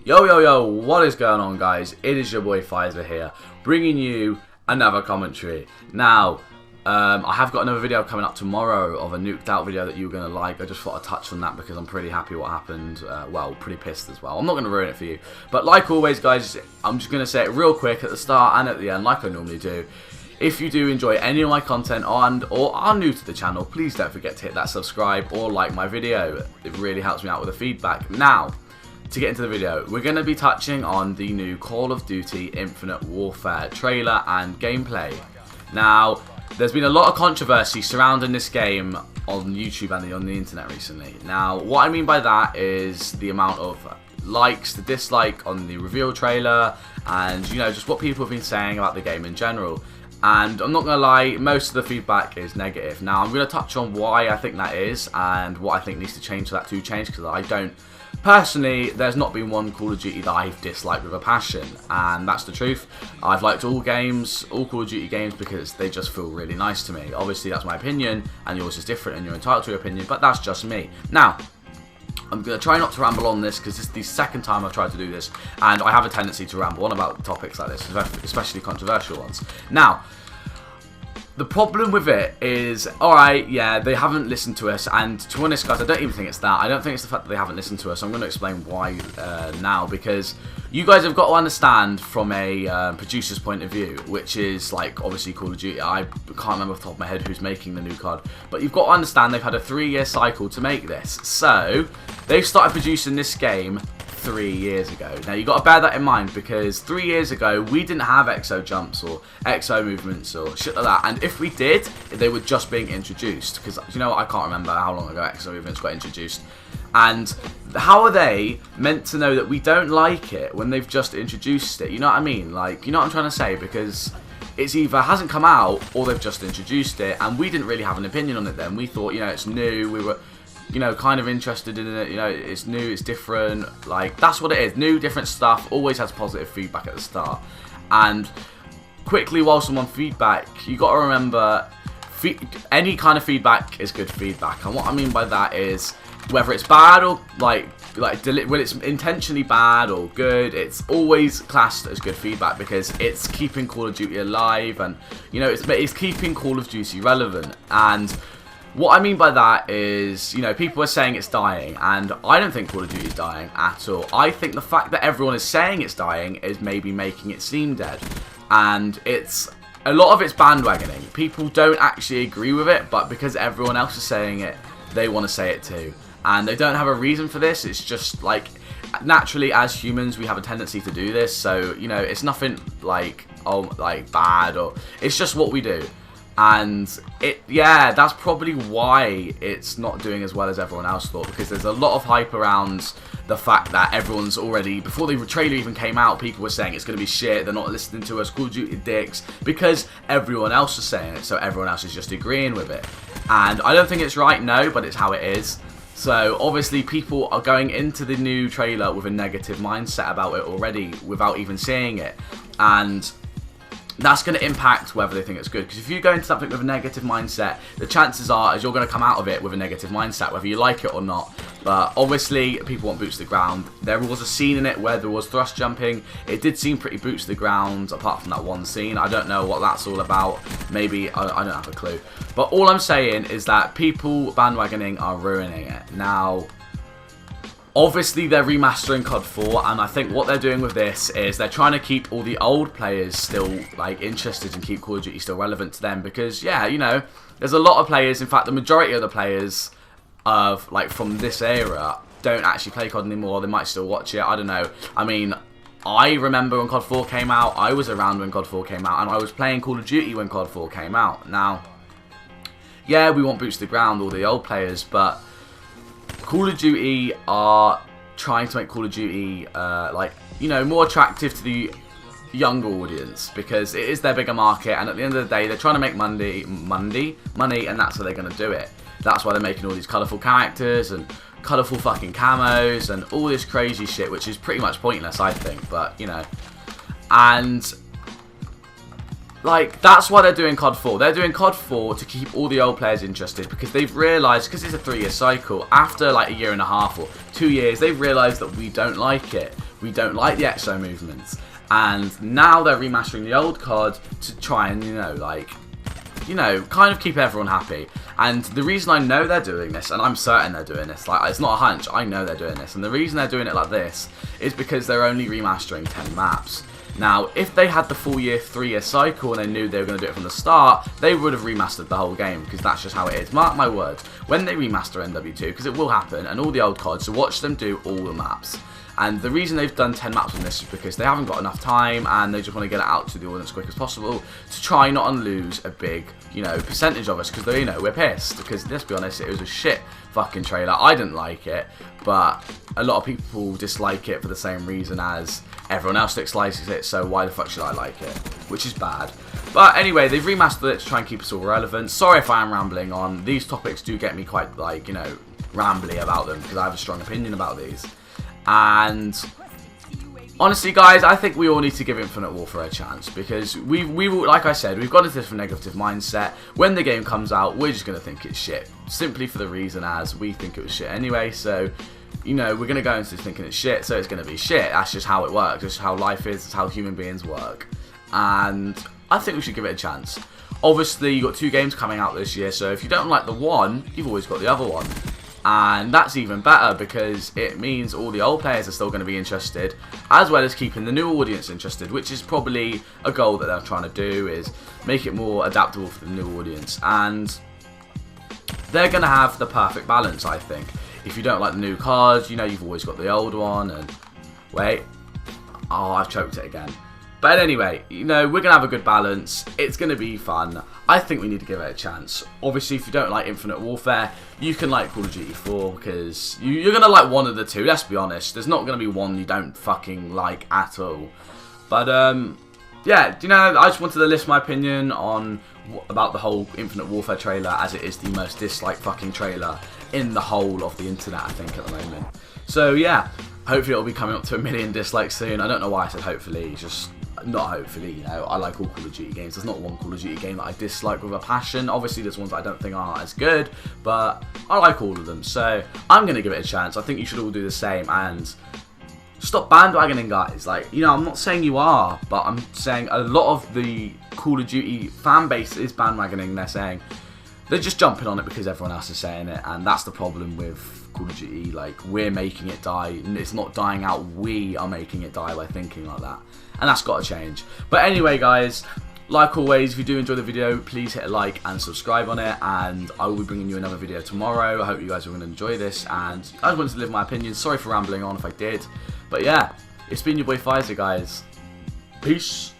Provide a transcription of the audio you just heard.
Yo, yo, yo, what is going on, guys? It is your boy Pfizer here, bringing you another commentary. Now, I have got another video coming up tomorrow of a nuked out video that you're going to like. I just thought I'd touch on that because I'm pretty happy what happened. Well, pretty pissed as well. I'm not going to ruin it for you. But like always, guys, I'm just going to say it real quick at the start and at the end, like I normally do. If you do enjoy any of my content or are new to the channel, please don't forget to hit that subscribe or like my video. It really helps me out with the feedback. Now, to get into the video, we're going to be touching on the new Call of Duty Infinite Warfare trailer and gameplay. Now, there's been a lot of controversy surrounding this game on YouTube and on the internet recently. Now, what I mean by that is the amount of likes, the dislike on the reveal trailer, and you know, just what people have been saying about the game in general. And I'm not going to lie, most of the feedback is negative. Now, I'm going to touch on why I think that is and what I think needs to change for that to change, because I don't... Personally, there's not been one Call of Duty that I've disliked with a passion, and that's the truth. I've liked all games, all Call of Duty games, because they just feel really nice to me. Obviously, that's my opinion, and yours is different, and you're entitled to your opinion, but that's just me. Now, I'm going to try not to ramble on this, because this is the second time I've tried to do this, and I have a tendency to ramble on about topics like this, especially controversial ones. Now, the problem with it is, alright, yeah, they haven't listened to us, and to be honest, guys, I don't even think it's that. I don't think it's the fact that they haven't listened to us. I'm going to explain why now, because you guys have got to understand from a producer's point of view, which is, like, obviously Call of Duty. I can't remember off the top of my head who's making the new COD, but you've got to understand they've had a 3-year cycle to make this. So, they've started producing this game 3 years ago. Now, you've got to bear that in mind, because 3 years ago, we didn't have exo jumps or exo movements or shit like that. And if we did, they were just being introduced. Because, you know, I can't remember how long ago exo movements got introduced. And how are they meant to know that we don't like it when they've just introduced it? You know what I mean? Like, you know what I'm trying to say? Because it's either hasn't come out or they've just introduced it. And we didn't really have an opinion on it then. We thought, you know, it's new. We were, you know, kind of interested in it. You know, it's new, it's different. Like, that's what it is. New, different stuff. Always has positive feedback at the start. And quickly, whilst I'm on feedback, you got to remember, any kind of feedback is good feedback. And what I mean by that is, whether it's bad or when it's intentionally bad or good, it's always classed as good feedback, because it's keeping Call of Duty alive, and you know, it's keeping Call of Duty relevant. And what I mean by that is, you know, people are saying it's dying, and I don't think Call of Duty is dying at all. I think the fact that everyone is saying it's dying is maybe making it seem dead. And it's a lot of it's bandwagoning. People don't actually agree with it, but because everyone else is saying it, they want to say it too. And they don't have a reason for this. It's just like, naturally as humans, we have a tendency to do this. So, you know, it's nothing like, oh, like bad, or it's just what we do. And yeah, that's probably why it's not doing as well as everyone else thought, because there's a lot of hype around the fact that everyone's already, before the trailer even came out, people were saying it's going to be shit, they're not listening to us, Call of Duty dicks, because everyone else is saying it, so everyone else is just agreeing with it. And I don't think it's right, no, but it's how it is. So obviously people are going into the new trailer with a negative mindset about it already, without even seeing it. And that's going to impact whether they think it's good. Because if you go into something with a negative mindset, the chances are is you're going to come out of it with a negative mindset, whether you like it or not. But obviously, people want boots to the ground. There was a scene in it where there was thrust jumping. It did seem pretty boots to the ground, apart from that one scene. I don't know what that's all about. Maybe, I don't have a clue. But all I'm saying is that people bandwagoning are ruining it. Now, obviously, they're remastering COD 4, and I think what they're doing with this is they're trying to keep all the old players still, like, interested and keep Call of Duty still relevant to them, because, yeah, you know, there's a lot of players, in fact, the majority of the players of, like, from this era don't actually play COD anymore. They might still watch it, I don't know. I mean, I remember when COD 4 came out, I was around when COD 4 came out, and I was playing Call of Duty when COD 4 came out. Now, yeah, we want boots to the ground, all the old players, but Call of Duty are trying to make Call of Duty, like, you know, more attractive to the younger audience, because it is their bigger market, and at the end of the day, they're trying to make money, and that's how they're going to do it. That's why they're making all these colourful characters and colourful fucking camos and all this crazy shit, which is pretty much pointless, I think, but, you know. And like, that's why they're doing COD 4. They're doing COD 4 to keep all the old players interested, because they've realised, because it's a 3-year cycle, after like a year and a half or 2 years, they've realised that we don't like it. We don't like the exo movements. And now they're remastering the old COD to try and, kind of keep everyone happy. And the reason I know they're doing this, and I'm certain they're doing this, like, it's not a hunch, I know they're doing this. And the reason they're doing it like this is because they're only remastering 10 maps. Now, if they had the full 3-year cycle and they knew they were going to do it from the start, they would have remastered the whole game, because that's just how it is. Mark my words, when they remaster NW2, because it will happen, and all the old CODs, so watch them do all the maps. And the reason they've done 10 maps on this is because they haven't got enough time, and they just want to get it out to the audience as quick as possible to try not and lose a big, percentage of us, because we're pissed. Because let's be honest, it was a shit fucking trailer. I didn't like it, but a lot of people dislike it for the same reason as everyone else dislikes it, so why the fuck should I like it? Which is bad. But anyway, they've remastered it to try and keep us all relevant. Sorry if I am rambling on. These topics do get me quite, rambly about them, because I have a strong opinion about these. And honestly, guys, I think we all need to give Infinite Warfare a chance, because we will, like I said, we've got into this negative mindset. When the game comes out, we're just going to think it's shit, simply for the reason as we think it was shit anyway. So, we're going to go into this thinking it's shit, so it's going to be shit. That's just how it works. It's how life is. It's how human beings work. And I think we should give it a chance. Obviously, you've got 2 games coming out this year, so if you don't like the one, you've always got the other one. And that's even better, because it means all the old players are still going to be interested, as well as keeping the new audience interested, which is probably a goal that they're trying to do, is make it more adaptable for the new audience. And they're going to have the perfect balance, I think. If you don't like the new cards, you've always got the old one. And wait, oh, I've choked it again. But anyway, we're going to have a good balance. It's going to be fun. I think we need to give it a chance. Obviously, if you don't like Infinite Warfare, you can like Call of Duty 4, because you're going to like one of the two, let's be honest. There's not going to be one you don't fucking like at all. But, yeah, I just wanted to list my opinion on about the whole Infinite Warfare trailer, as it is the most disliked fucking trailer in the whole of the internet, I think, at the moment. So, yeah, hopefully it'll be coming up to 1 million dislikes soon. I don't know why I said hopefully, just... not hopefully, I like all Call of Duty games. There's not one Call of Duty game that I dislike with a passion. Obviously, there's ones that I don't think are as good, but I like all of them. So, I'm going to give it a chance. I think you should all do the same, and stop bandwagoning, guys. Like, I'm not saying you are, but I'm saying a lot of the Call of Duty fan base is bandwagoning. They're saying, they're just jumping on it because everyone else is saying it, and that's the problem with Call of Duty. Like, we're making it die, and it's not dying out, we are making it die by thinking like that. And that's got to change. But anyway, guys, like always, if you do enjoy the video, please hit a like and subscribe on it. And I will be bringing you another video tomorrow. I hope you guys are going to enjoy this. And I just wanted to live my opinion. Sorry for rambling on if I did. But yeah, it's been your boy Pfizer, guys. Peace.